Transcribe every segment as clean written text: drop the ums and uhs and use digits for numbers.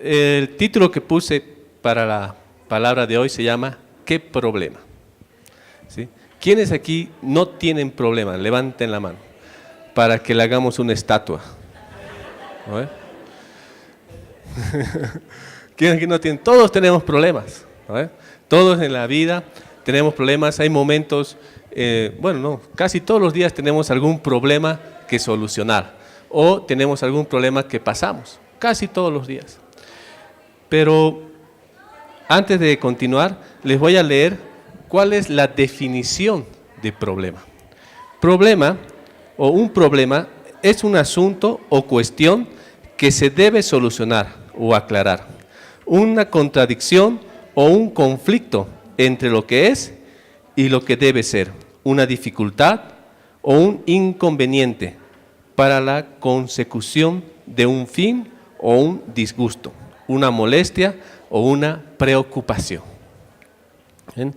El título que puse para la palabra de hoy se llama ¿Qué problema? ¿Sí? ¿Quiénes aquí no tienen problema? Levanten la mano para que le hagamos una estatua. ¿No? ¿Quiénes aquí no tienen? Todos tenemos problemas. ¿No? Todos en la vida tenemos problemas. Hay momentos, casi todos los días tenemos algún problema que solucionar o tenemos algún problema que pasamos, casi todos los días. Pero antes de continuar, les voy a leer cuál es la definición de problema. Problema o un problema es un asunto o cuestión que se debe solucionar o aclarar. Una contradicción o un conflicto entre lo que es y lo que debe ser. Una dificultad o un inconveniente para la consecución de un fin o un disgusto. Una molestia o una preocupación. ¿Bien?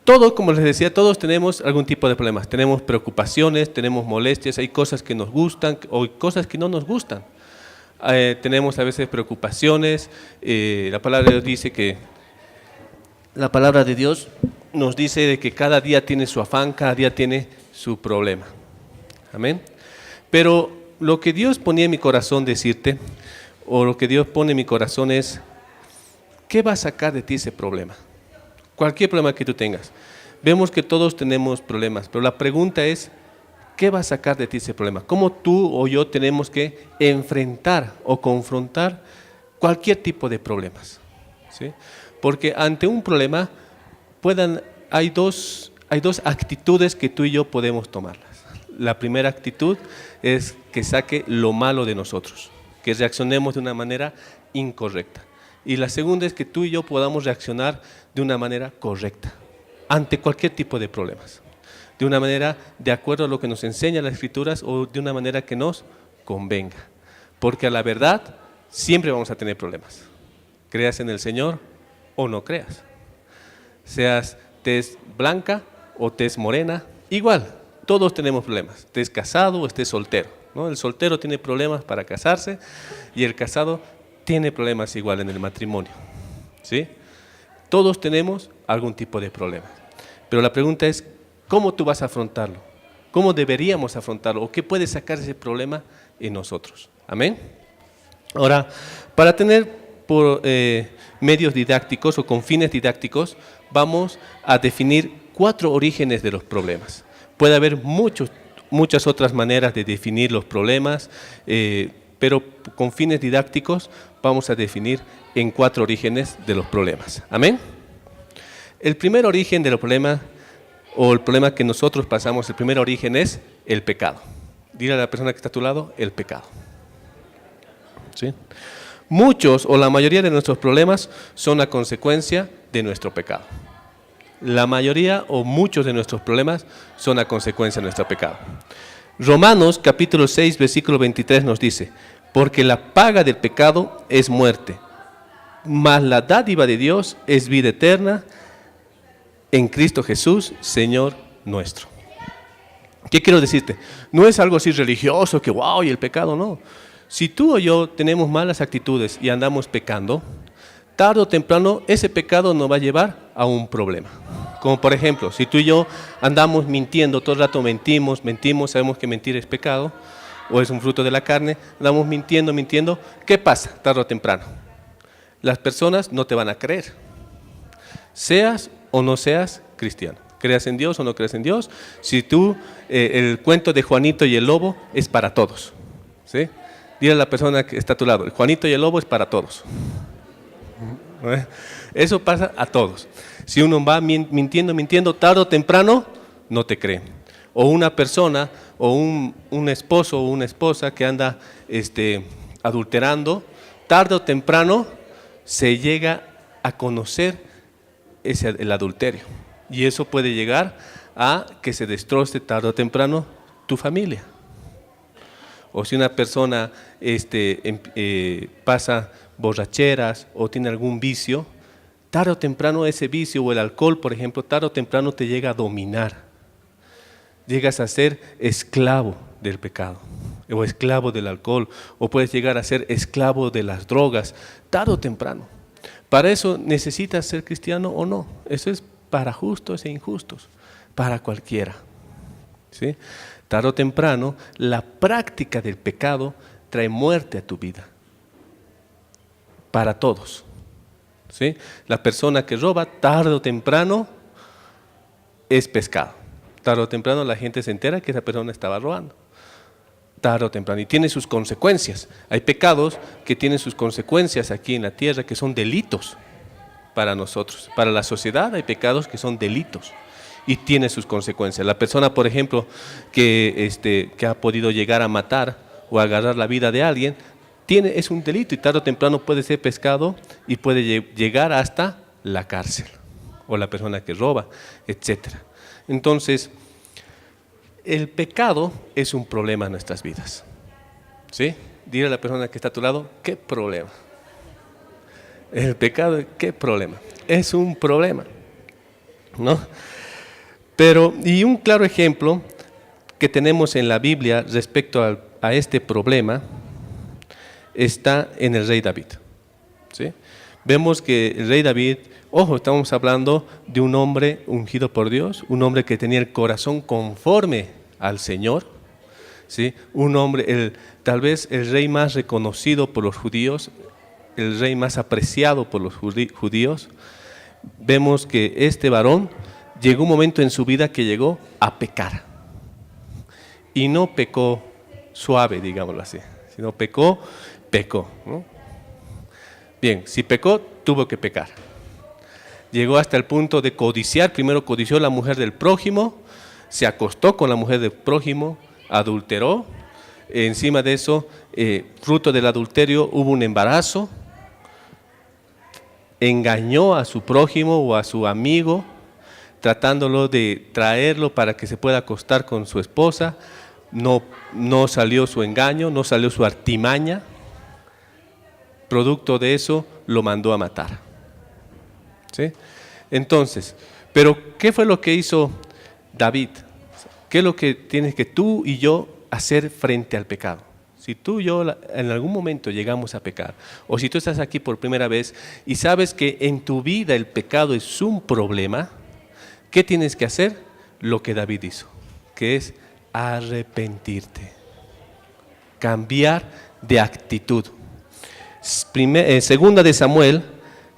Todos, como les decía, todos tenemos algún tipo de problemas. Tenemos preocupaciones, tenemos molestias, hay cosas que nos gustan o cosas que no nos gustan. Tenemos a veces preocupaciones. La palabra de Dios dice que la palabra de Dios nos dice de que cada día tiene su afán, cada día tiene su problema. Amén. Pero lo que Dios ponía en mi corazón decirte, o lo que Dios pone en mi corazón es, ¿qué va a sacar de ti ese problema? Cualquier problema que tú tengas. Vemos que todos tenemos problemas, pero la pregunta es, ¿qué va a sacar de ti ese problema? ¿Cómo tú o yo tenemos que enfrentar o confrontar cualquier tipo de problemas? ¿Sí? Porque ante un problema hay dos actitudes que tú y yo podemos tomarlas. La primera actitud es que saque lo malo de nosotros, que reaccionemos de una manera incorrecta. Y la segunda es que tú y yo podamos reaccionar de una manera correcta ante cualquier tipo de problemas. De una manera de acuerdo a lo que nos enseña las Escrituras o de una manera que nos convenga. Porque a la verdad siempre vamos a tener problemas. Creas en el Señor o no creas. Seas tez blanca o tez morena, igual, todos tenemos problemas. Estés casado o estés soltero, ¿no? El soltero tiene problemas para casarse y el casado tiene problemas igual en el matrimonio. ¿Sí? Todos tenemos algún tipo de problema. Pero la pregunta es, ¿cómo tú vas a afrontarlo? ¿Cómo deberíamos afrontarlo? ¿O qué puede sacar ese problema en nosotros? ¿Amén? Ahora, para tener por medios didácticos o con fines didácticos, vamos a definir 4 orígenes de los problemas. Puede haber muchas otras maneras de definir los problemas, pero con fines didácticos vamos a definir en 4 orígenes de los problemas. ¿Amén? El primer origen de los problemas, o el problema que nosotros pasamos, el primer origen es el pecado. Dile a la persona que está a tu lado, el pecado. ¿Sí? Muchos o la mayoría de nuestros problemas son a consecuencia de nuestro pecado. La mayoría o muchos de nuestros problemas son a consecuencia de nuestro pecado. Romanos capítulo 6 versículo 23 nos dice, porque la paga del pecado es muerte, mas la dádiva de Dios es vida eterna en Cristo Jesús, Señor nuestro. ¿Qué quiero decirte? No es algo así religioso, que wow, y el pecado, no. Si tú o yo tenemos malas actitudes y andamos pecando, tarde o temprano ese pecado nos va a llevar a un problema. Como por ejemplo, si tú y yo andamos mintiendo, todo el rato mentimos, sabemos que mentir es pecado, o es un fruto de la carne, andamos mintiendo, ¿qué pasa tarde o temprano? Las personas no te van a creer, seas o no seas cristiano, creas en Dios o no creas en Dios. Si tú, el cuento de Juanito y el lobo es para todos, ¿sí? Dile a la persona que está a tu lado, el Juanito y el lobo es para todos. Eso pasa a todos. Si uno va mintiendo, tarde o temprano no te creen. O una persona o un esposo o una esposa que anda adulterando, tarde o temprano se llega a conocer el adulterio. Y eso puede llegar a que se destroce tarde o temprano tu familia. O si una persona pasa borracheras o tiene algún vicio, tarde o temprano ese vicio o el alcohol, por ejemplo, tarde o temprano te llega a dominar. Llegas a ser esclavo del pecado. o esclavo del alcohol, o puedes llegar a ser esclavo de las drogas, tarde o temprano. Para eso necesitas ser cristiano o no. Eso es para justos e injustos, para cualquiera. ¿Sí? Tarde o temprano, la práctica del pecado trae muerte a tu vida. Para todos. ¿Sí? La persona que roba, tarde o temprano, es pescado. Tarde o temprano la gente se entera que esa persona estaba robando. Tarde o temprano. Y tiene sus consecuencias. Hay pecados que tienen sus consecuencias aquí en la tierra, que son delitos para nosotros. Para la sociedad hay pecados que son delitos y tiene sus consecuencias. La persona, por ejemplo, que ha podido llegar a matar o a agarrar la vida de alguien, es un delito y tarde o temprano puede ser pescado y puede llegar hasta la cárcel, o la persona que roba, etc. Entonces, el pecado es un problema en nuestras vidas. ¿Sí? Dile a la persona que está a tu lado, ¿qué problema? El pecado, ¿qué problema? Es un problema, ¿no? Pero, y un claro ejemplo que tenemos en la Biblia respecto a este problema está en el rey David. ¿Sí? Vemos que el rey David, ojo, estamos hablando de un hombre ungido por Dios, un hombre que tenía el corazón conforme al Señor, ¿sí? Un hombre, tal vez el rey más reconocido por los judíos, el rey más apreciado por los judíos. Vemos que este varón llegó un momento en su vida que llegó a pecar. Y no pecó suave, digámoslo así, sino pecó, ¿no? Bien, si pecó, tuvo que pecar. Llegó hasta el punto de codiciar. Primero codició a la mujer del prójimo, se acostó con la mujer del prójimo, adulteró. Encima de eso, fruto del adulterio, hubo un embarazo. Engañó a su prójimo o a su amigo, tratándolo de traerlo para que se pueda acostar con su esposa. No salió su engaño, no salió su artimaña. Producto de eso, lo mandó a matar. ¿Sí? Entonces, pero ¿qué fue lo que hizo David? ¿Qué es lo que tienes que tú y yo hacer frente al pecado? Si tú y yo en algún momento llegamos a pecar, o si tú estás aquí por primera vez y sabes que en tu vida el pecado es un problema, ¿qué tienes que hacer? Lo que David hizo, que es arrepentirte, cambiar de actitud. Segunda de Samuel,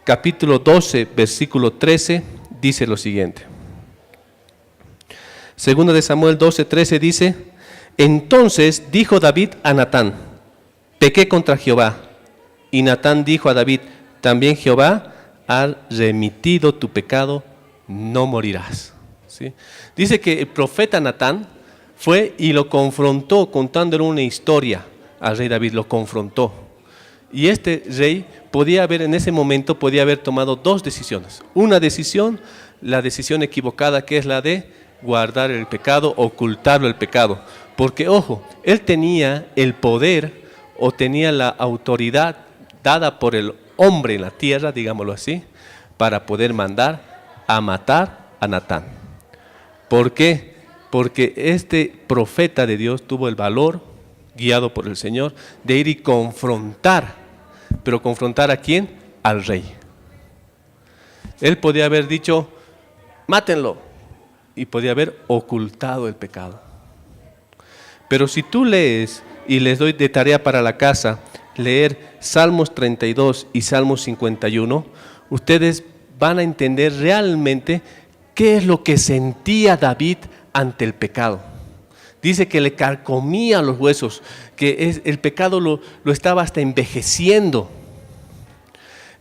capítulo 12, versículo 13, dice lo siguiente. Segunda de Samuel 12, 13 dice: entonces dijo David a Natán: pequé contra Jehová. Y Natán dijo a David: también Jehová ha remitido tu pecado, no morirás. ¿Sí? Dice que el profeta Natán fue y lo confrontó, contándole una historia al rey David, lo confrontó. Y este rey en ese momento podía haber tomado dos decisiones. Una decisión, la decisión equivocada, que es la de guardar el pecado, ocultarlo el pecado. Porque, ojo, él tenía el poder o tenía la autoridad dada por el hombre en la tierra, digámoslo así, para poder mandar a matar a Natán. ¿Por qué? Porque este profeta de Dios tuvo el valor, guiado por el Señor, de ir y confrontar. ¿Pero confrontar a quién? Al rey. Él podía haber dicho: mátenlo, y podía haber ocultado el pecado. Pero si tú lees, y les doy de tarea para la casa, leer Salmos 32 y Salmos 51, ustedes van a entender realmente qué es lo que sentía David ante el pecado. Dice que le carcomía los huesos, que el pecado lo estaba hasta envejeciendo.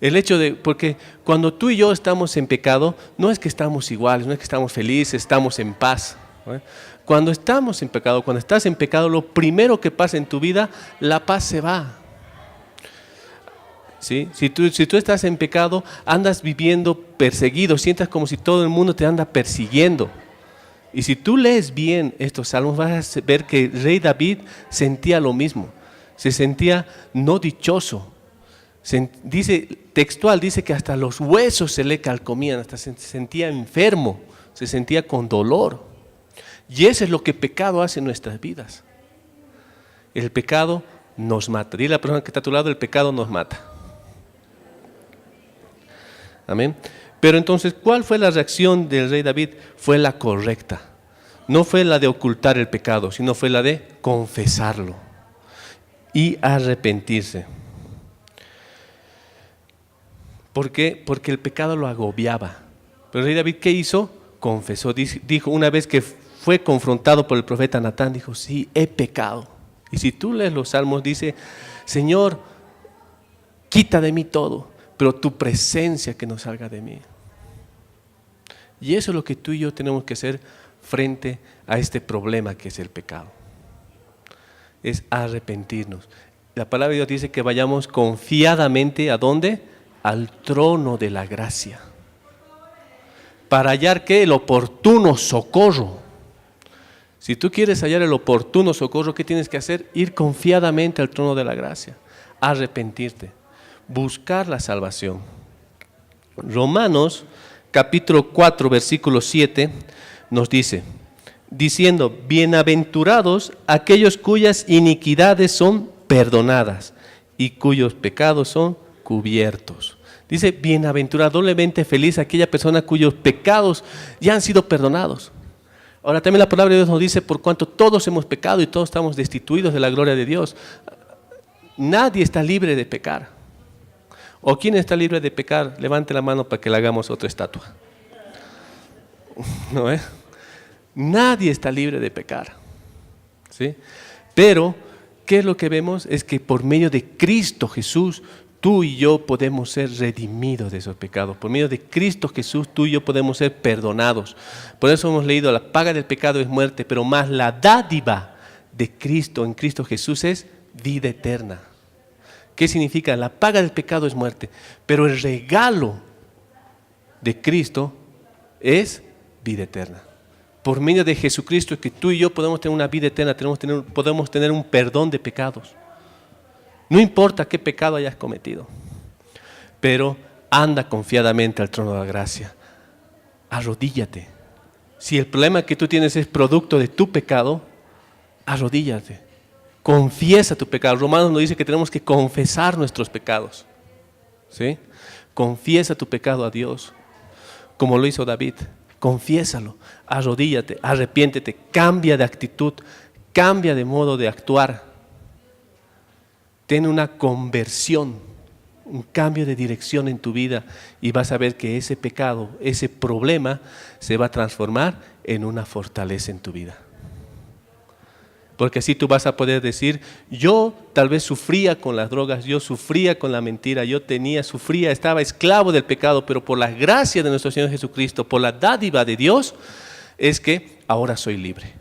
El hecho porque cuando tú y yo estamos en pecado, no es que estamos iguales, no es que estamos felices, estamos en paz. Cuando estamos en pecado, cuando estás en pecado, lo primero que pasa en tu vida, la paz se va. ¿Sí? Si tú estás en pecado, andas viviendo perseguido, sientas como si todo el mundo te anda persiguiendo. Y si tú lees bien estos salmos, vas a ver que el rey David sentía lo mismo. Se sentía no dichoso. Textual dice que hasta los huesos se le calcomían, hasta se sentía enfermo, se sentía con dolor. Y eso es lo que el pecado hace en nuestras vidas. El pecado nos mata. Dile a la persona que está a tu lado, el pecado nos mata. Amén. Pero entonces, ¿cuál fue la reacción del rey David? Fue la correcta. No fue la de ocultar el pecado, sino fue la de confesarlo y arrepentirse. ¿Por qué? Porque el pecado lo agobiaba. Pero el rey David, ¿qué hizo? Confesó. Dijo una vez que fue confrontado por el profeta Natán, dijo, sí, he pecado. Y si tú lees los salmos, dice, Señor, quita de mí todo, pero tu presencia que no salga de mí. Y eso es lo que tú y yo tenemos que hacer frente a este problema que es el pecado. Es arrepentirnos. La palabra de Dios dice que vayamos confiadamente, ¿a dónde? Al trono de la gracia. Para hallar, ¿qué? El oportuno socorro. Si tú quieres hallar el oportuno socorro, ¿qué tienes que hacer? Ir confiadamente al trono de la gracia. Arrepentirte. Buscar la salvación. Romanos capítulo 4 versículo 7 nos dice, diciendo, bienaventurados aquellos cuyas iniquidades son perdonadas y cuyos pecados son cubiertos. Dice, bienaventurado, doblemente feliz aquella persona cuyos pecados ya han sido perdonados. Ahora también la palabra de Dios nos dice, por cuanto todos hemos pecado y todos estamos destituidos de la gloria de Dios. Nadie está libre de pecar. ¿O quién está libre de pecar? Levante la mano para que le hagamos otra estatua. ¿No? Nadie está libre de pecar. ¿Sí? Pero, ¿qué es lo que vemos? Es que por medio de Cristo Jesús, tú y yo podemos ser redimidos de esos pecados. Por medio de Cristo Jesús, tú y yo podemos ser perdonados. Por eso hemos leído, la paga del pecado es muerte, pero más la dádiva de Cristo en Cristo Jesús es vida eterna. ¿Qué significa? La paga del pecado es muerte, pero el regalo de Cristo es vida eterna. Por medio de Jesucristo es que tú y yo podemos tener una vida eterna, podemos tener un perdón de pecados. No importa qué pecado hayas cometido, pero anda confiadamente al trono de la gracia. Arrodíllate. Si el problema que tú tienes es producto de tu pecado, arrodíllate. Confiesa tu pecado. Romanos nos dice que tenemos que confesar nuestros pecados. ¿Sí? Confiesa tu pecado a Dios, como lo hizo David. Confiésalo, arrodíllate, arrepiéntete, cambia de actitud, cambia de modo de actuar. Ten una conversión, un cambio de dirección en tu vida y vas a ver que ese pecado, ese problema se va a transformar en una fortaleza en tu vida. Porque así tú vas a poder decir, yo tal vez sufría con las drogas, yo sufría con la mentira, sufría, estaba esclavo del pecado, pero por la gracia de nuestro Señor Jesucristo, por la dádiva de Dios, es que ahora soy libre.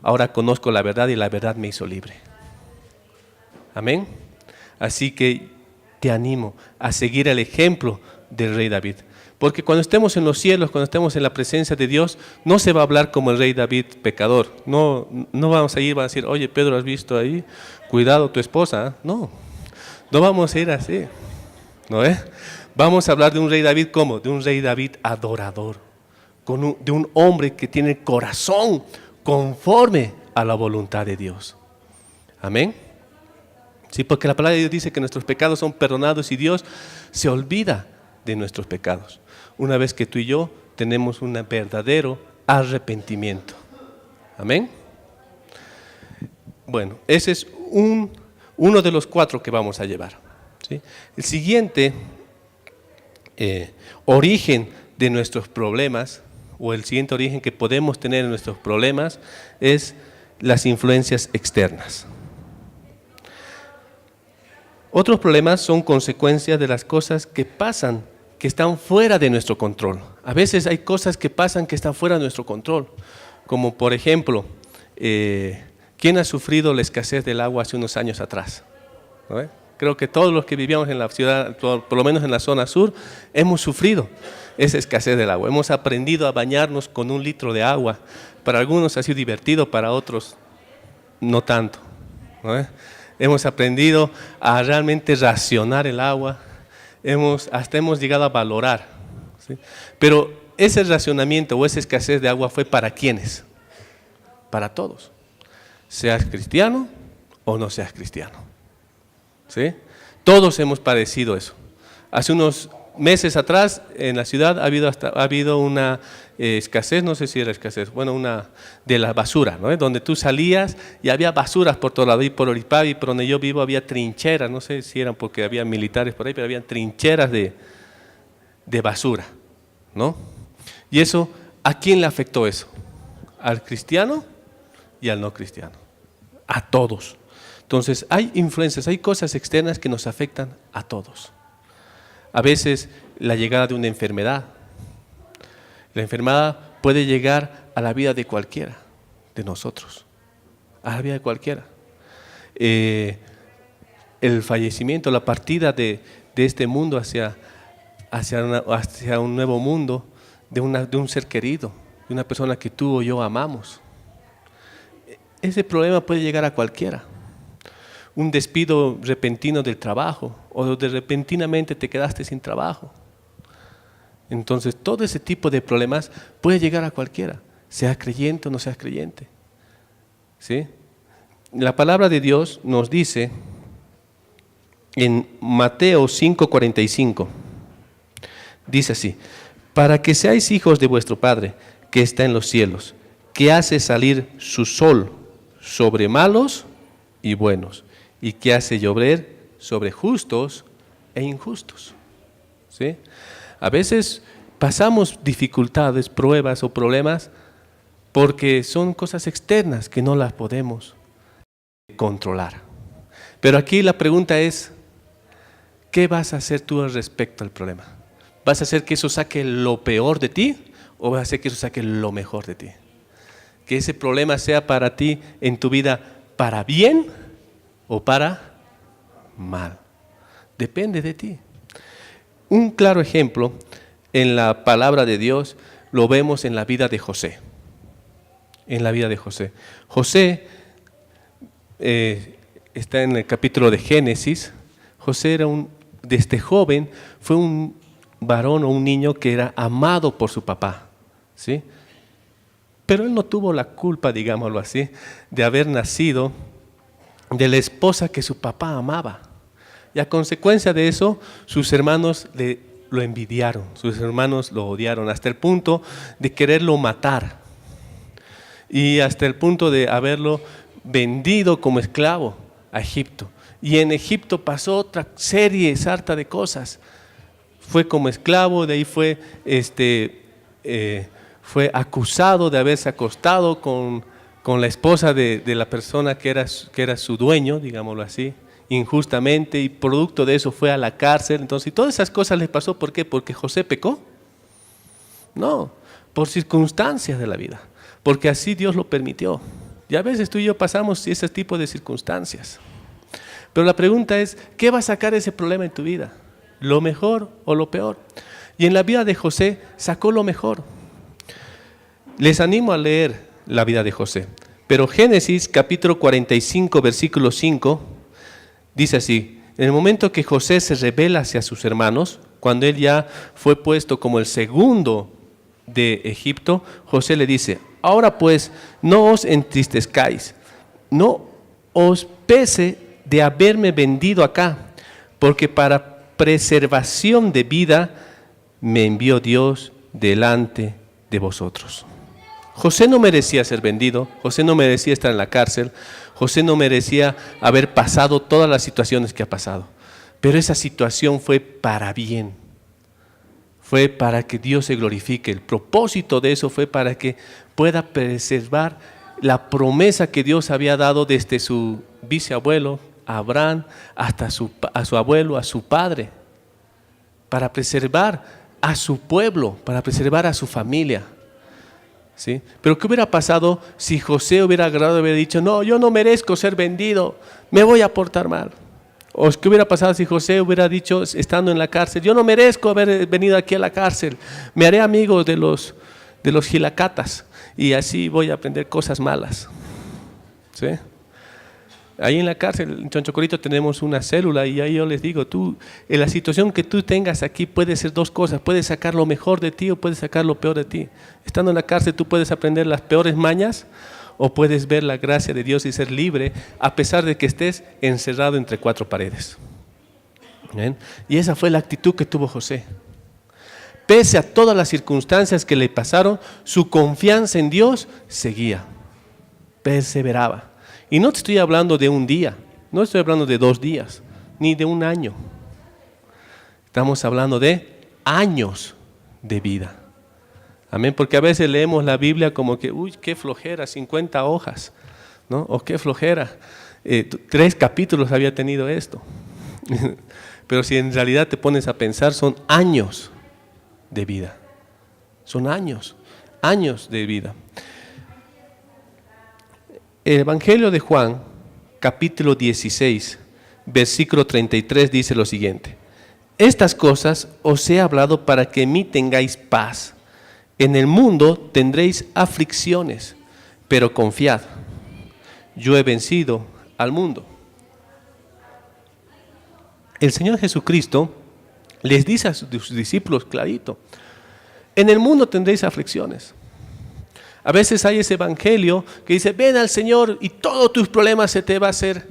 Ahora conozco la verdad y la verdad me hizo libre. Amén. Así que te animo a seguir el ejemplo del rey David. Porque cuando estemos en los cielos, cuando estemos en la presencia de Dios, no se va a hablar como el rey David pecador. No vamos a ir, van a decir, oye Pedro, ¿has visto ahí? Cuidado tu esposa. No vamos a ir así. ¿No es? Vamos a hablar de un rey David, ¿cómo? De un rey David adorador. De un hombre que tiene el corazón conforme a la voluntad de Dios. Amén. Sí, porque la palabra de Dios dice que nuestros pecados son perdonados y Dios se olvida de nuestros pecados. Una vez que tú y yo tenemos un verdadero arrepentimiento. Amén. Bueno, ese es uno de los 4 que vamos a llevar. ¿Sí? El siguiente origen de nuestros problemas, o el siguiente origen que podemos tener en nuestros problemas, es las influencias externas. Otros problemas son consecuencias de las cosas que pasan, que están fuera de nuestro control. A veces hay cosas que pasan que están fuera de nuestro control, como por ejemplo, ¿quién ha sufrido la escasez del agua hace unos años atrás? ¿No? Creo que todos los que vivíamos en la ciudad, por lo menos en la zona sur, hemos sufrido esa escasez del agua. Hemos aprendido a bañarnos con 1 litro de agua. Para algunos ha sido divertido, para otros no tanto. ¿No? Hemos aprendido a realmente racionar el agua. Hasta hemos llegado a valorar. ¿Sí? Pero ese racionamiento o esa escasez de agua fue ¿para quiénes? Para todos. Seas cristiano o no seas cristiano. ¿Sí? Todos hemos padecido eso. Hace unos meses atrás en la ciudad ha habido una escasez, no sé si era escasez, bueno, una de la basura, ¿no? Donde tú salías y había basuras por todo lado, y por Oripavi, por donde yo vivo, había trincheras, no sé si eran porque había militares por ahí, pero había trincheras de basura, ¿no? Y eso, ¿a quién le afectó eso? Al cristiano y al no cristiano, a todos. Entonces hay influencias, hay cosas externas que nos afectan a todos. A veces la llegada de una enfermedad. La enfermedad puede llegar a la vida de cualquiera de nosotros, a la vida de cualquiera. El fallecimiento, la partida de este mundo hacia un nuevo mundo, de un ser querido, de una persona que tú o yo amamos. Ese problema puede llegar a cualquiera. Un despido repentino del trabajo, o de repentinamente te quedaste sin trabajo. Entonces todo ese tipo de problemas puede llegar a cualquiera, seas creyente o no seas creyente. ¿Sí? La palabra de Dios nos dice en Mateo 5:45, dice así: para que seáis hijos de vuestro Padre que está en los cielos, que hace salir su sol sobre malos y buenos, y que hace llover sobre justos e injustos. ¿Sí? A veces pasamos dificultades, pruebas o problemas porque son cosas externas que no las podemos controlar. Pero aquí la pregunta es, ¿qué vas a hacer tú al respecto al problema? ¿Vas a hacer que eso saque lo peor de ti o vas a hacer que eso saque lo mejor de ti? Que ese problema sea para ti en tu vida para bien o para mal. Depende de ti. Un claro ejemplo en la palabra de Dios lo vemos en la vida de José. En la vida de José. José está en el capítulo de Génesis. José era desde joven fue un varón o un niño que era amado por su papá, ¿sí? Pero él no tuvo la culpa, digámoslo así, de haber nacido de la esposa que su papá amaba. Y a consecuencia de eso, sus hermanos lo envidiaron, sus hermanos lo odiaron, hasta el punto de quererlo matar. Y hasta el punto de haberlo vendido como esclavo a Egipto. Y en Egipto pasó otra serie, sarta de cosas. Fue como esclavo, de ahí fue acusado de haberse acostado con la esposa de la persona que era su dueño, digámoslo así, injustamente, y producto de eso fue a la cárcel. Entonces, todas esas cosas les pasó, ¿por qué? ¿Porque José pecó? No, por circunstancias de la vida, porque así Dios lo permitió. Y a veces tú y yo pasamos ese tipo de circunstancias. Pero la pregunta es, ¿qué va a sacar ese problema en tu vida? ¿Lo mejor o lo peor? Y en la vida de José sacó lo mejor. Les animo a leer la vida de José. Pero Génesis capítulo 45, versículo 5, dice así: en el momento que José se rebela hacia sus hermanos, cuando él ya fue puesto como el segundo de Egipto, José le dice: ahora pues, no os entristezcáis, no os pese de haberme vendido acá, porque para preservación de vida me envió Dios delante de vosotros. José no merecía ser vendido, José no merecía estar en la cárcel, José no merecía haber pasado todas las situaciones que ha pasado, pero esa situación fue para bien, fue para que Dios se glorifique. El propósito de eso fue para que pueda preservar la promesa que Dios había dado desde su bisabuelo Abraham hasta a su abuelo, a su padre, para preservar a su pueblo, para preservar a su familia. ¿Sí? Pero ¿qué hubiera pasado si José hubiera agarrado y hubiera dicho: no, yo no merezco ser vendido, me voy a portar mal? ¿O qué hubiera pasado si José hubiera dicho, estando en la cárcel: yo no merezco haber venido aquí a la cárcel, me haré amigo de los gilacatas y así voy a aprender cosas malas? ¿Sí? Ahí en la cárcel, en Chonchocorito, tenemos una célula y ahí yo les digo: tú, en la situación que tú tengas aquí puede ser dos cosas, puedes sacar lo mejor de ti o puedes sacar lo peor de ti. Estando en la cárcel tú puedes aprender las peores mañas o puedes ver la gracia de Dios y ser libre a pesar de que estés encerrado entre cuatro paredes. ¿Ven? Y esa fue la actitud que tuvo José. Pese a todas las circunstancias que le pasaron, su confianza en Dios seguía, perseveraba. Y no te estoy hablando de un día, no estoy hablando de 2 días, ni de un año. Estamos hablando de años de vida. Amén, porque a veces leemos la Biblia como que, uy, qué flojera, 50 hojas, ¿no? O qué flojera, 3 capítulos había tenido esto. Pero si en realidad te pones a pensar, son años de vida. Son años de vida. El Evangelio de Juan, capítulo 16, versículo 33 dice lo siguiente: estas cosas os he hablado para que en mí tengáis paz. En el mundo tendréis aflicciones, pero confiad, yo he vencido al mundo. El Señor Jesucristo les dice a sus discípulos clarito: en el mundo tendréis aflicciones. A veces hay ese evangelio que dice, ven al Señor y todos tus problemas se te van a ser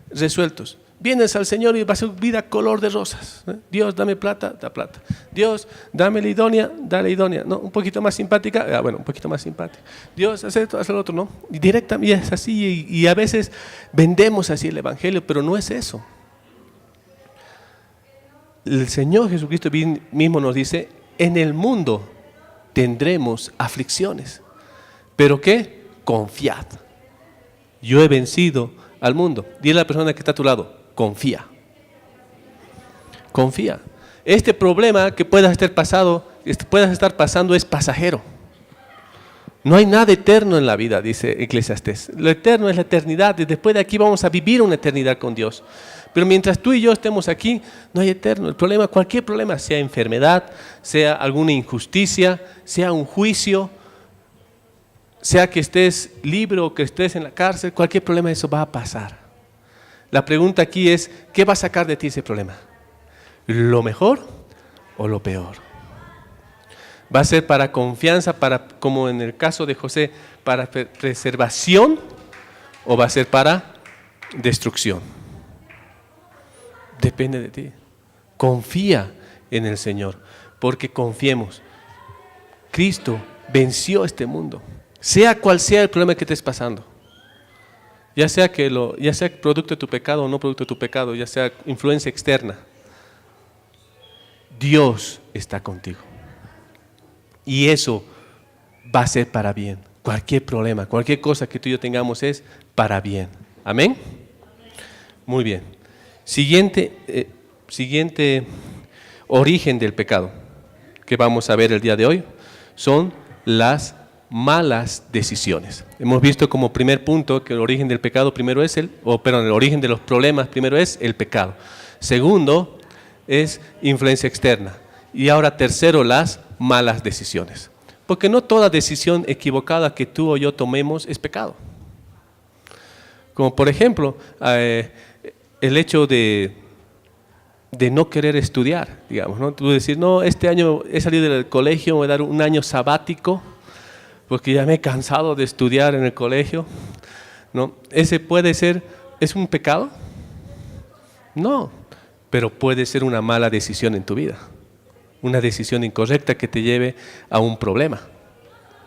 resueltos. Vienes al Señor y va a ser vida color de rosas. Dios, dame plata, da plata. Dios, dame la idónea, da la idónea. No, un poquito más simpática, bueno, un poquito más simpática. Dios, haz esto, haz lo otro, ¿no? Y directamente es así, y a veces vendemos así el evangelio, pero no es eso. El Señor Jesucristo mismo nos dice, en el mundo tendremos aflicciones, pero ¿qué? Confiad, yo he vencido al mundo. Dile a la persona que está a tu lado, confía. Confía. Este problema que puedas estar pasando es pasajero. No hay nada eterno en la vida, dice Eclesiastés. Lo eterno es la eternidad, y después de aquí vamos a vivir una eternidad con Dios. Pero mientras tú y yo estemos aquí, no hay eterno. El problema, cualquier problema, sea enfermedad, sea alguna injusticia, sea un juicio, sea que estés libre o que estés en la cárcel, cualquier problema, eso va a pasar. La pregunta aquí es, ¿qué va a sacar de ti ese problema? ¿Lo mejor o lo peor? ¿Va a ser para confianza, como en el caso de José, para preservación, o va a ser para destrucción? Depende de ti. Confía en el Señor, porque confiemos. Cristo venció este mundo, sea cual sea el problema que estés pasando. Ya sea producto de tu pecado o no producto de tu pecado, ya sea influencia externa. Dios está contigo. Y eso va a ser para bien. Cualquier problema, cualquier cosa que tú y yo tengamos es para bien. ¿Amén? Muy bien. Siguiente origen del pecado que vamos a ver el día de hoy son las malas decisiones. Hemos visto como primer punto que el origen del pecado primero es el origen de los problemas primero es el pecado. Segundo es influencia externa. Y ahora tercero, las malas decisiones. Porque no toda decisión equivocada que tú o yo tomemos es pecado. Como por ejemplo, el hecho de no querer estudiar, digamos, ¿no? Tú decir, no, este año he salido del colegio, voy a dar un año sabático, porque ya me he cansado de estudiar en el colegio, ¿no? ¿Ese puede ser, es un pecado? No, pero puede ser una mala decisión en tu vida. Una decisión incorrecta que te lleve a un problema,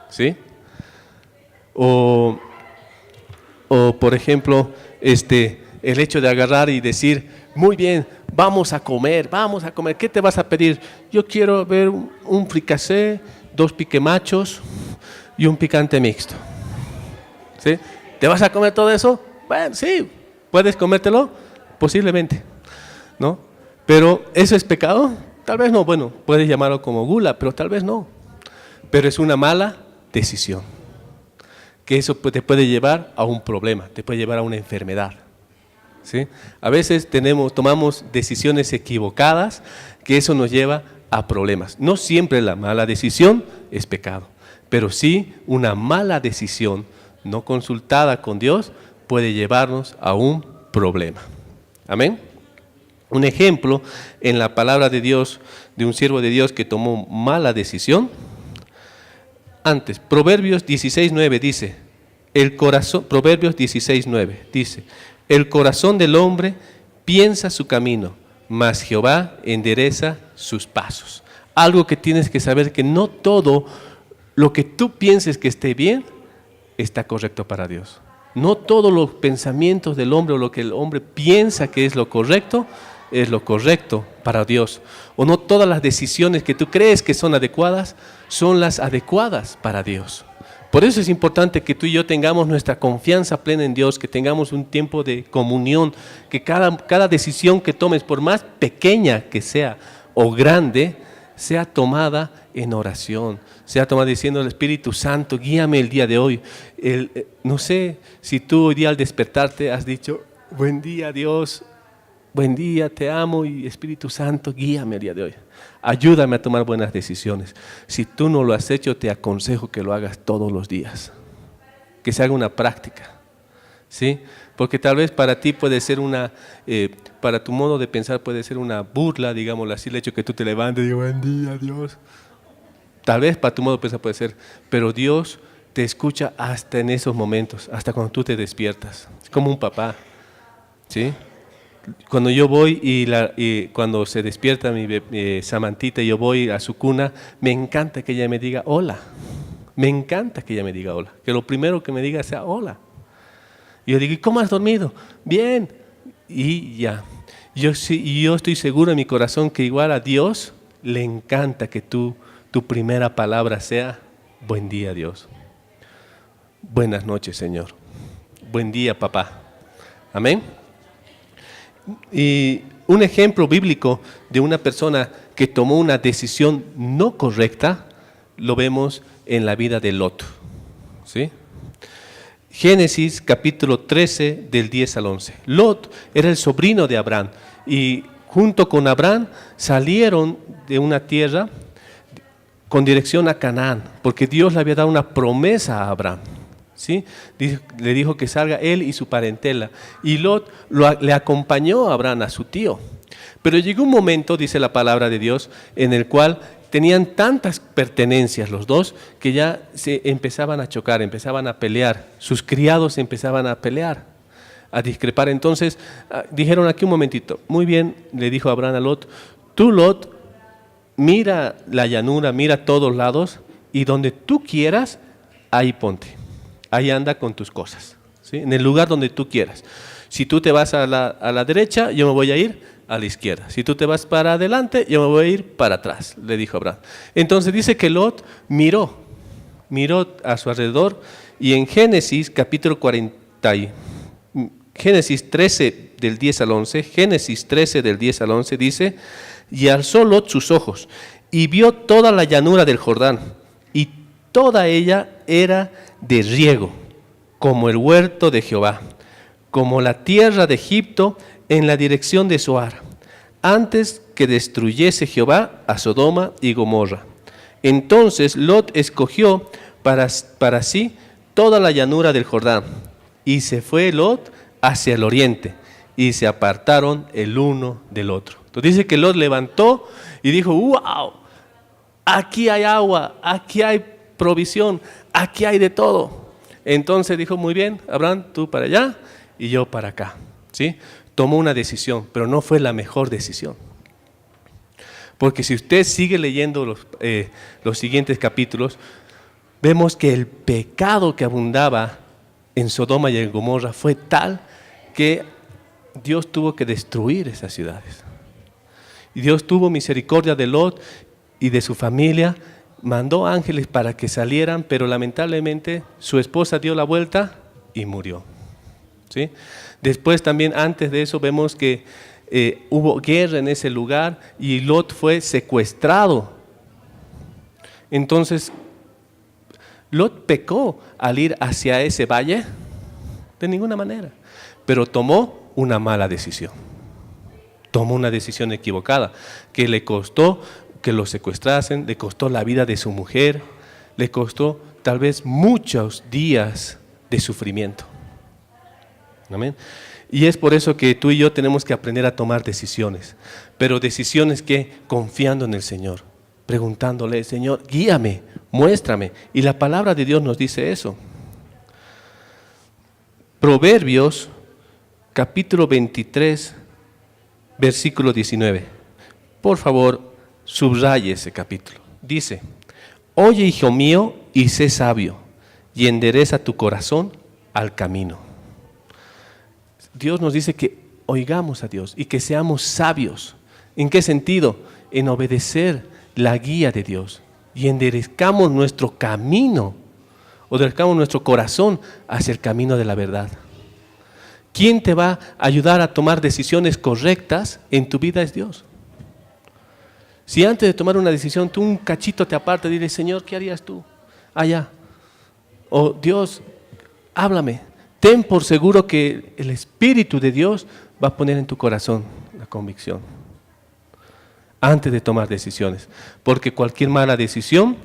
¿sí? O por ejemplo, el hecho de agarrar y decir, muy bien, vamos a comer, ¿qué te vas a pedir? Yo quiero ver un fricasé, 2 piquemachos y un picante mixto, ¿sí? ¿Te vas a comer todo eso? Bueno, sí, ¿puedes comértelo? Posiblemente, ¿no? Pero ¿eso es pecado? Tal vez no, bueno, puedes llamarlo como gula, pero tal vez no. Pero es una mala decisión, que eso te puede llevar a un problema, te puede llevar a una enfermedad, ¿sí? A veces tomamos decisiones equivocadas, que eso nos lleva a problemas. No siempre la mala decisión es pecado, pero sí una mala decisión no consultada con Dios puede llevarnos a un problema. Amén. Un ejemplo en la palabra de Dios, de un siervo de Dios que tomó mala decisión. Antes, Proverbios 16:9 dice, El corazón, Proverbios 16:9 dice, el corazón del hombre piensa su camino, mas Jehová endereza sus pasos. Algo que tienes que saber, que no todo lo que tú pienses que esté bien está correcto para Dios. No todos los pensamientos del hombre o lo que el hombre piensa que es lo correcto para Dios. O no todas las decisiones que tú crees que son adecuadas son las adecuadas para Dios. Por eso es importante que tú y yo tengamos nuestra confianza plena en Dios, que tengamos un tiempo de comunión, que cada decisión que tomes, por más pequeña que sea o grande, sea tomada en oración, sea tomada diciendo al Espíritu Santo, guíame el día de hoy. No sé si tú hoy día al despertarte has dicho, buen día Dios, buen día, te amo y Espíritu Santo, guíame el día de hoy. Ayúdame a tomar buenas decisiones. Si tú no lo has hecho, te aconsejo que lo hagas todos los días, que se haga una práctica, ¿sí? Porque tal vez para ti puede ser para tu modo de pensar puede ser una burla, digámoslo así, el hecho que tú te levantes y digas, buen día, Dios. Tal vez para tu modo de pensar puede ser, pero Dios te escucha hasta en esos momentos, hasta cuando tú te despiertas. Es como un papá, ¿sí? Cuando yo voy y cuando se despierta mi Samantita y yo voy a su cuna, me encanta que ella me diga hola. Me encanta que ella me diga hola. Que lo primero que me diga sea hola. Y yo digo, ¿y cómo has dormido? Bien. Y ya. Yo estoy seguro en mi corazón que igual a Dios le encanta que tu primera palabra sea buen día, Dios. Buenas noches, Señor. Buen día, papá. Amén. Y un ejemplo bíblico de una persona que tomó una decisión no correcta lo vemos en la vida de Lot, ¿sí? Génesis capítulo 13 del 10 al 11. Lot era el sobrino de Abraham y junto con Abraham salieron de una tierra con dirección a Canaán, porque Dios le había dado una promesa a Abraham. ¿Sí? Le dijo que salga él y su parentela. Y Lot le acompañó a Abraham, a su tío. Pero llegó un momento, dice la palabra de Dios, en el cual tenían tantas pertenencias los dos que ya se empezaban a chocar, empezaban a pelear. Sus criados empezaban a pelear, a discrepar. Entonces dijeron aquí un momentito. Muy bien, le dijo Abraham a Lot, tú Lot, mira la llanura, mira todos lados y donde tú quieras, ahí ponte. Ahí anda con tus cosas, ¿sí? En el lugar donde tú quieras. Si tú te vas a la derecha, yo me voy a ir a la izquierda. Si tú te vas para adelante, yo me voy a ir para atrás, le dijo Abraham. Entonces dice que Lot miró a su alrededor y en Génesis capítulo 13 del 10 al 11, Génesis 13 del 10 al 11 dice, y alzó Lot sus ojos y vio toda la llanura del Jordán y toda ella era de riego, como el huerto de Jehová, como la tierra de Egipto en la dirección de Zoar, antes que destruyese Jehová a Sodoma y Gomorra. Entonces Lot escogió para sí toda la llanura del Jordán, y se fue Lot hacia el oriente, y se apartaron el uno del otro. Entonces dice que Lot levantó y dijo, wow, aquí hay agua, aquí hay provisión, aquí hay de todo. Entonces dijo, muy bien, Abraham, tú para allá y yo para acá, ¿sí? Tomó una decisión, pero no fue la mejor decisión. Porque si usted sigue leyendo los siguientes capítulos, vemos que el pecado que abundaba en Sodoma y en Gomorra fue tal que Dios tuvo que destruir esas ciudades. Y Dios tuvo misericordia de Lot y de su familia, mandó ángeles para que salieran, pero lamentablemente su esposa dio la vuelta y murió, ¿sí? Después también, antes de eso, vemos que hubo guerra en ese lugar y Lot fue secuestrado. Entonces, ¿Lot pecó al ir hacia ese valle? De ninguna manera, pero tomó una mala decisión. Tomó una decisión equivocada que le costó que lo secuestrasen, le costó la vida de su mujer, le costó tal vez muchos días de sufrimiento. Amén. Y es por eso que tú y yo tenemos que aprender a tomar decisiones, pero decisiones que confiando en el Señor, preguntándole, Señor, guíame, muéstrame. Y la palabra de Dios nos dice eso. Proverbios, capítulo 23, versículo 19. Por favor, subraye ese capítulo. Dice: oye, hijo mío, y sé sabio, y endereza tu corazón al camino. Dios nos dice que oigamos a Dios y que seamos sabios. ¿En qué sentido? En obedecer la guía de Dios y enderezcamos nuestro camino, o enderezcamos nuestro corazón hacia el camino de la verdad. ¿Quién te va a ayudar a tomar decisiones correctas en tu vida? Es Dios. Si antes de tomar una decisión tú un cachito te apartas y dices: Señor, ¿qué harías tú? Allá. O Dios, háblame. Ten por seguro que el Espíritu de Dios va a poner en tu corazón la convicción antes de tomar decisiones. Porque cualquier mala decisión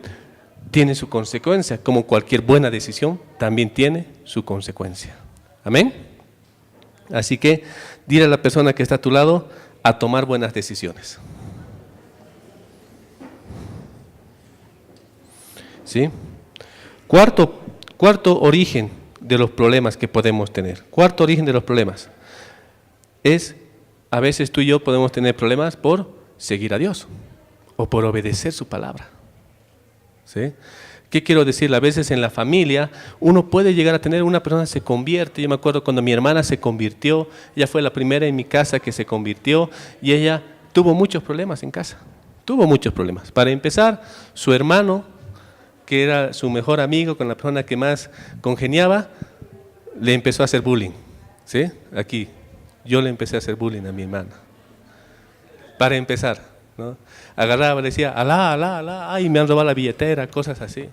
tiene su consecuencia, como cualquier buena decisión también tiene su consecuencia. Amén. Así que dile a la persona que está a tu lado a tomar buenas decisiones. ¿Sí? Cuarto origen de los problemas que podemos tener. Cuarto origen de los problemas es, a veces tú y yo podemos tener problemas por seguir a Dios o por obedecer su palabra. ¿Sí? ¿Qué quiero decir? A veces en la familia uno puede llegar a tener, una persona se convierte. Yo me acuerdo cuando mi hermana se convirtió, ella fue la primera en mi casa que se convirtió y ella tuvo muchos problemas en casa. Tuvo muchos problemas. Para empezar, su hermano, que era su mejor amigo, con la persona que más congeniaba, le empezó a hacer bullying. ¿Sí? Aquí, yo le empecé a hacer bullying a mi hermana. Para empezar, ¿no? Agarraba, le decía: alá, alá, alá, ay, me han robado la billetera, cosas así.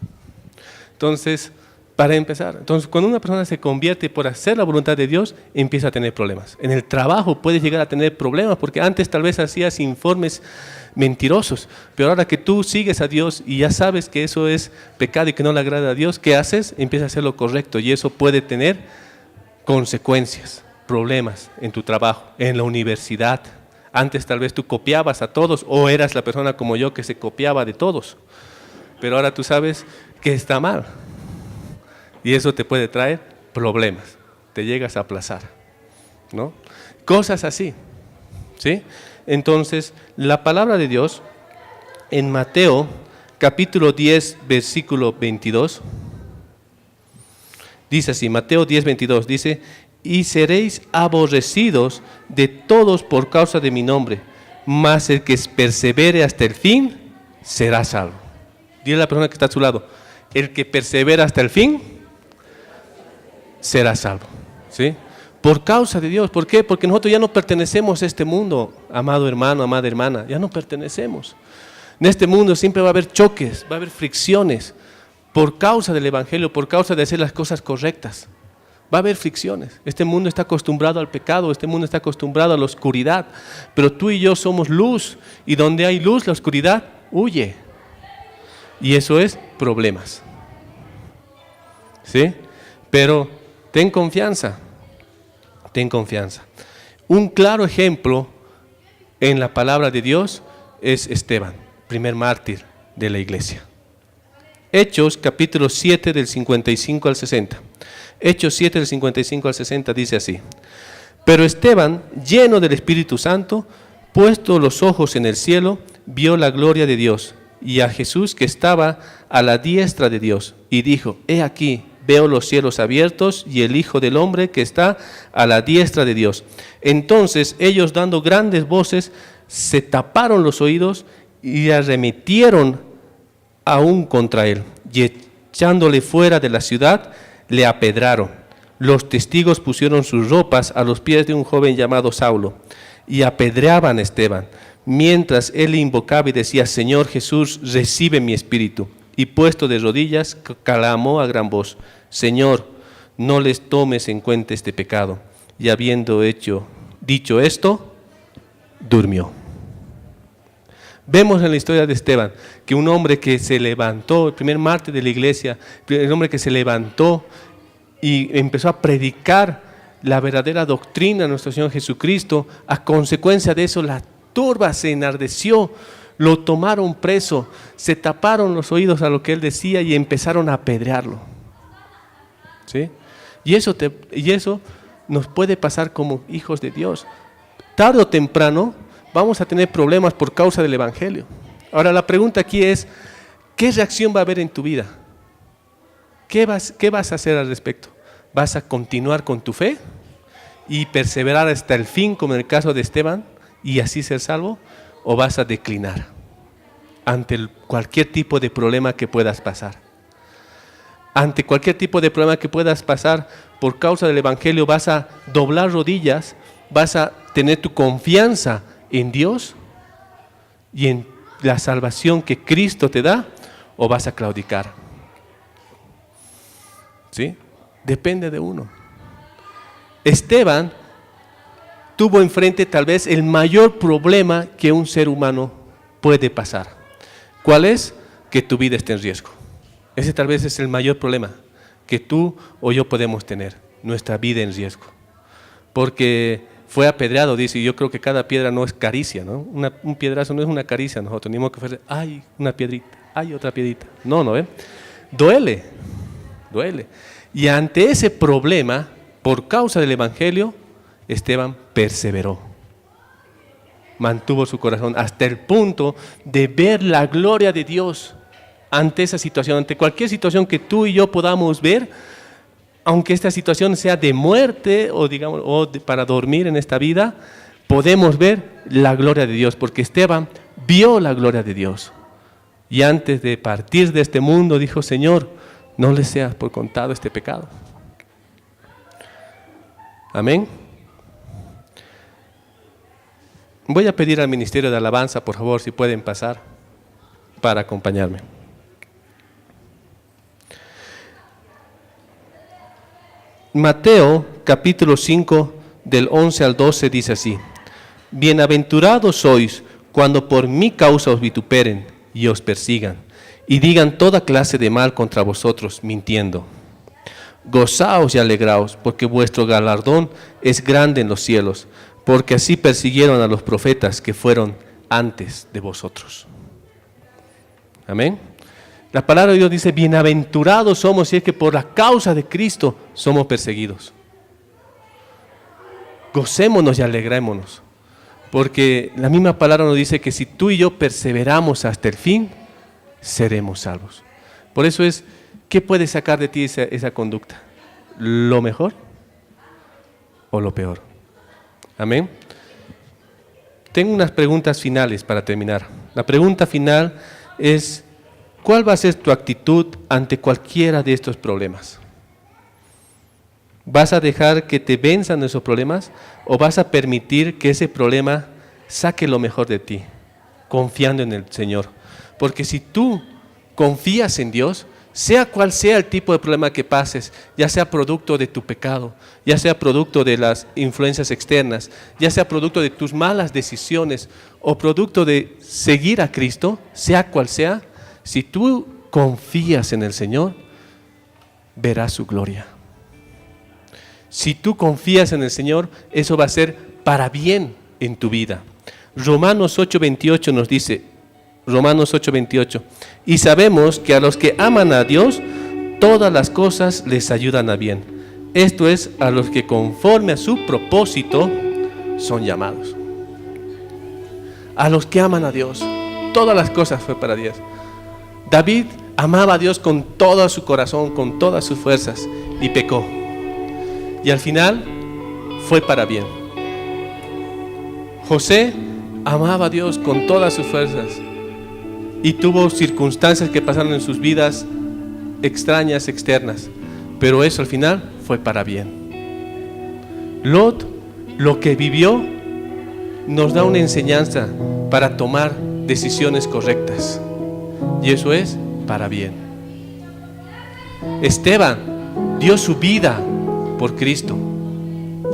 Entonces, para empezar, cuando una persona se convierte por hacer la voluntad de Dios, empieza a tener problemas. En el trabajo puedes llegar a tener problemas, porque antes tal vez hacías informes mentirosos, pero ahora que tú sigues a Dios y ya sabes que eso es pecado y que no le agrada a Dios, ¿qué haces? Empiezas a hacer lo correcto y eso puede tener consecuencias, problemas en tu trabajo, en la universidad. Antes tal vez tú copiabas a todos o eras la persona como yo que se copiaba de todos, pero ahora tú sabes que está mal y eso te puede traer problemas, te llegas a aplazar, ¿no? Cosas así, ¿sí? Entonces, la palabra de Dios en Mateo capítulo 10 versículo 22 dice así, Mateo 10, 22 dice: y seréis aborrecidos de todos por causa de mi nombre, mas el que persevere hasta el fin será salvo. Dile a la persona que está a su lado: el que persevera hasta el fin será salvo. ¿Sí? Por causa de Dios. ¿Por qué? Porque nosotros ya no pertenecemos a este mundo, amado hermano, amada hermana, ya no pertenecemos. En este mundo siempre va a haber choques, va a haber fricciones, por causa del Evangelio, por causa de hacer las cosas correctas. Va a haber fricciones. Este mundo está acostumbrado al pecado, este mundo está acostumbrado a la oscuridad, pero tú y yo somos luz, y donde hay luz, la oscuridad huye. Y eso es problemas. ¿Sí? Pero ten confianza, ten confianza. Un claro ejemplo en la palabra de Dios es Esteban, primer mártir de la iglesia. Hechos capítulo 7 del 55 al 60. Hechos 7 del 55 al 60 dice así: pero Esteban, lleno del Espíritu Santo, puesto los ojos en el cielo, vio la gloria de Dios y a Jesús que estaba a la diestra de Dios, y dijo: he aquí, veo los cielos abiertos y el Hijo del Hombre que está a la diestra de Dios. Entonces ellos, dando grandes voces, se taparon los oídos y arremetieron aún contra él, y echándole fuera de la ciudad, le apedraron. Los testigos pusieron sus ropas a los pies de un joven llamado Saulo y apedreaban a Esteban, mientras él le invocaba y decía: Señor Jesús, recibe mi espíritu. Y puesto de rodillas, clamó a gran voz: Señor, no les tomes en cuenta este pecado. Y habiendo dicho esto, durmió. Vemos en la historia de Esteban que un hombre que se levantó, el primer mártir de la iglesia, el hombre que se levantó y empezó a predicar la verdadera doctrina de nuestro Señor Jesucristo, a consecuencia de eso la turba se enardeció, lo tomaron preso, se taparon los oídos a lo que él decía y empezaron a apedrearlo. ¿Sí? Y eso nos puede pasar como hijos de Dios. Tarde o temprano vamos a tener problemas por causa del Evangelio. Ahora la pregunta aquí es, ¿qué reacción va a haber en tu vida? ¿Qué vas a hacer al respecto? ¿Vas a continuar con tu fe y perseverar hasta el fin, como en el caso de Esteban, y así ser salvo? ¿O vas a declinar ante cualquier tipo de problema que puedas pasar? Ante cualquier tipo de problema que puedas pasar por causa del Evangelio, ¿vas a doblar rodillas? ¿Vas a tener tu confianza en Dios y en la salvación que Cristo te da? ¿O vas a claudicar? ¿Sí? Depende de uno. Esteban tuvo enfrente tal vez el mayor problema que un ser humano puede pasar. ¿Cuál es? Que tu vida esté en riesgo. Ese tal vez es el mayor problema que tú o yo podemos tener, nuestra vida en riesgo. Porque fue apedreado, dice, y yo creo que cada piedra no es caricia, ¿no? Un piedrazo no es una caricia, nosotros tenemos que hacer, ay, una piedrita, ay, otra piedrita. No, ¿ven? Duele. Y ante ese problema, por causa del Evangelio, Esteban perseveró. Mantuvo su corazón hasta el punto de ver la gloria de Dios ante esa situación, ante cualquier situación que tú y yo podamos ver, aunque esta situación sea de muerte para dormir en esta vida, podemos ver la gloria de Dios, porque Esteban vio la gloria de Dios. Y antes de partir de este mundo dijo, Señor, no le seas por contado este pecado. Amén. Voy a pedir al Ministerio de Alabanza, por favor, si pueden pasar para acompañarme. Mateo capítulo 5 del 11 al 12 dice así: Bienaventurados sois cuando por mi causa os vituperen y os persigan y digan toda clase de mal contra vosotros mintiendo. Gozaos y alegraos, porque vuestro galardón es grande en los cielos, porque así persiguieron a los profetas que fueron antes de vosotros. Amén. La palabra de Dios dice, bienaventurados somos si es que por la causa de Cristo somos perseguidos. Gocémonos y alegrémonos, porque la misma palabra nos dice que si tú y yo perseveramos hasta el fin, seremos salvos. Por eso es, ¿qué puede sacar de ti esa conducta? ¿Lo mejor o lo peor? Amén. Tengo unas preguntas finales para terminar. La pregunta final es, ¿cuál va a ser tu actitud ante cualquiera de estos problemas? ¿Vas a dejar que te venzan esos problemas o vas a permitir que ese problema saque lo mejor de ti, confiando en el Señor? Porque si tú confías en Dios, sea cual sea el tipo de problema que pases, ya sea producto de tu pecado, ya sea producto de las influencias externas, ya sea producto de tus malas decisiones o producto de seguir a Cristo, sea cual sea, si tú confías en el Señor, verás su gloria. Si tú confías en el Señor, eso va a ser para bien en tu vida. Romanos 8:28 nos dice, Romanos 8:28, y sabemos que a los que aman a Dios, todas las cosas les ayudan a bien. Esto es, a los que conforme a su propósito son llamados. A los que aman a Dios, todas las cosas fue para Dios. David amaba a Dios con todo su corazón, con todas sus fuerzas, y pecó. Y al final fue para bien. José amaba a Dios con todas sus fuerzas y tuvo circunstancias que pasaron en sus vidas extrañas, externas, pero eso al final fue para bien. Lot, lo que vivió, nos da una enseñanza para tomar decisiones correctas, y eso es para bien. Esteban dio su vida por Cristo,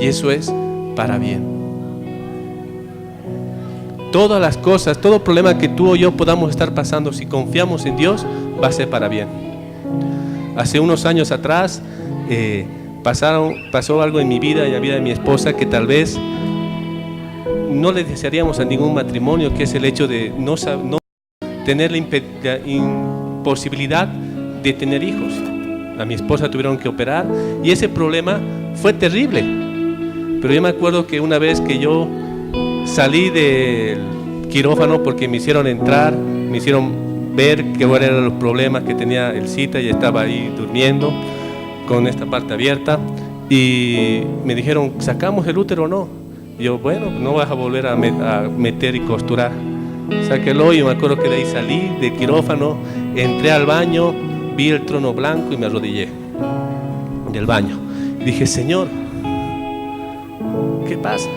y eso es para bien. Todas las cosas, todo problema que tú o yo podamos estar pasando, si confiamos en Dios, va a ser para bien. Hace unos años atrás pasó algo en mi vida y en la vida de mi esposa que tal vez no le desearíamos a ningún matrimonio, que es el hecho de no tener la imposibilidad de tener hijos. a mi esposa tuvieron que operar y ese problema fue terrible. Pero yo me acuerdo que una vez que yo salí del quirófano porque me hicieron entrar, me hicieron ver cuáles eran los problemas que tenía el Cita y estaba ahí durmiendo con esta parte abierta y me dijeron, ¿sacamos el útero o no? Y yo, bueno, no vas a volver a meter y costurar. Sáquelo y me acuerdo que de ahí salí del quirófano, entré al baño, vi el trono blanco y me arrodillé del baño. Y dije, Señor, ¿qué pasa?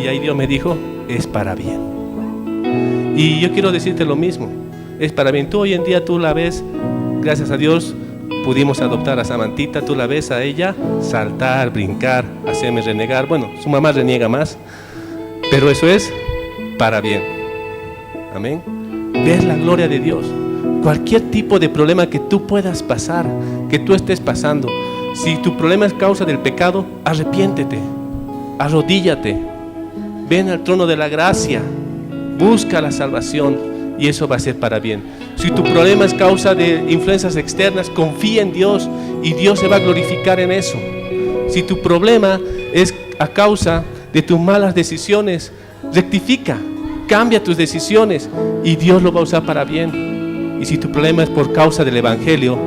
Y ahí Dios me dijo, es para bien. Y yo quiero decirte lo mismo, es para bien. Tú hoy en día tú la ves, gracias a Dios, pudimos adoptar a Samantita, tú la ves a ella saltar, brincar, hacerme renegar. Bueno, su mamá reniega más, pero eso es para bien. Amén. Ver la gloria de Dios. Cualquier tipo de problema que tú puedas pasar, que tú estés pasando, si tu problema es causa del pecado, arrepiéntete, arrodíllate, ven al trono de la gracia, busca la salvación y eso va a ser para bien. Si tu problema es causa de influencias externas, confía en Dios y Dios se va a glorificar en eso. Si tu problema es a causa de tus malas decisiones, rectifica, cambia tus decisiones y Dios lo va a usar para bien. Y si tu problema es por causa del Evangelio,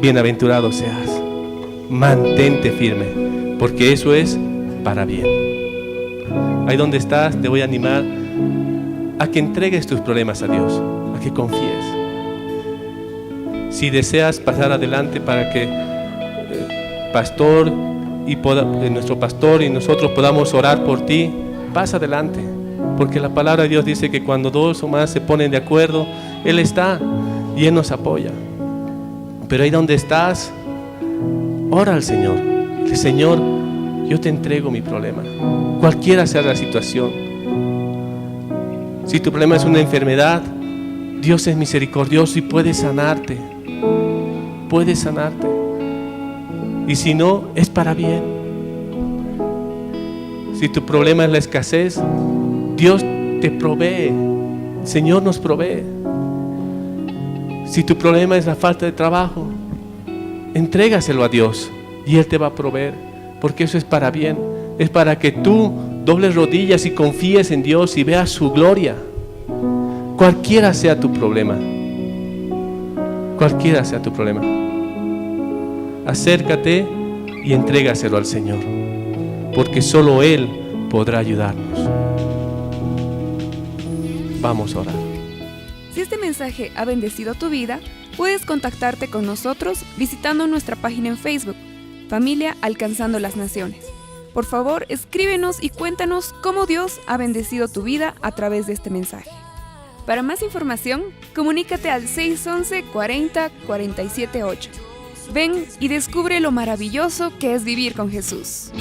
bienaventurado seas, mantente firme, porque eso es para bien. Ahí donde estás, te voy a animar a que entregues tus problemas a Dios, a que confíes. Si deseas pasar adelante para que nuestro pastor y nosotros podamos orar por ti, pasa adelante, porque la palabra de Dios dice que cuando dos o más se ponen de acuerdo, Él está y Él nos apoya. Pero ahí donde estás, ora al Señor. Dile, Señor, yo te entrego mi problema, cualquiera sea la situación. Si tu problema es una enfermedad, Dios es misericordioso y puede sanarte. Puede sanarte. Y si no, es para bien. Si tu problema es la escasez, Dios te provee. El Señor nos provee. Si tu problema es la falta de trabajo, entrégaselo a Dios y Él te va a proveer, porque eso es para bien. Es para que tú dobles rodillas y confíes en Dios y veas su gloria. Cualquiera sea tu problema, cualquiera sea tu problema, acércate y entrégaselo al Señor, porque solo Él podrá ayudarnos. Vamos a orar. Si este mensaje ha bendecido tu vida, puedes contactarte con nosotros visitando nuestra página en Facebook, Familia Alcanzando las Naciones. Por favor, escríbenos y cuéntanos cómo Dios ha bendecido tu vida a través de este mensaje. Para más información, comunícate al 611 40 47 8. Ven y descubre lo maravilloso que es vivir con Jesús.